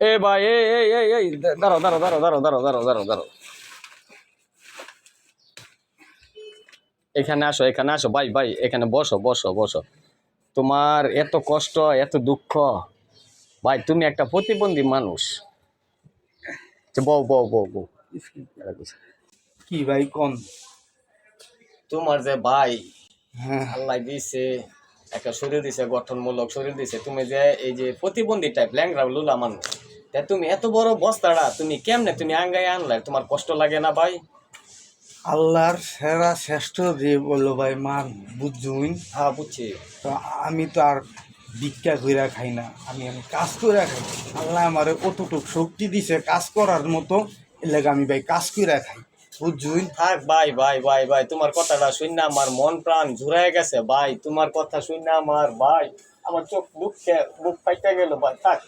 এ ভাই, এই দাঁড়াও দাঁড়াও দাঁড়াও দাঁড়াও দাঁড়াও দাঁড়াও দাঁড়াও দাঁড়াও, এখানে আসো ভাই ভাই, এখানে বসো বসো বসো। তোমার এত কষ্ট, এত দুঃখ, ভাই তুমি একটা প্রতিবন্ধী মানুষ। বউ বউ বউ বউ, কি ভাই কোন? তোমার যে ভাই হ্যাঁ, আল্লাহ দিছে, একটা শরীর দিছে, গঠনমূলক শরীর দিছে, তুমি যে এই যে প্রতিবন্ধী টাইপ ল্যাংরা লুলা মানুষ, তা তুমি এত বড় বস্তাটা তুমি কেমনে তুমি আঙ্গাই আনলে? তোমার কষ্ট লাগে না ভাই? আল্লাহর সেরা শ্রেষ্ঠ যে বললো ভাই মান বুঝুন। হ্যাঁ বুঝছি। তো আমি তো আর ভিক্ষা কইরা খাই না, আমি আমি কাজ কইরা খাই। আল্লাহ আমারে কতটুক শক্তি দিছে কাজ করার মতো, এর লাগে আমি ভাই কাজ কইরা খাই, বুঝুন। থাক ভাই ভাই ভাই ভাই, তোমার কথাটা শুনে আমার মন প্রাণ জুড়াই গেছে ভাই, তোমার কথা শুনে আমার ভাই, আমার চোখ বুক ফাইটা গেল ভাই, থাক।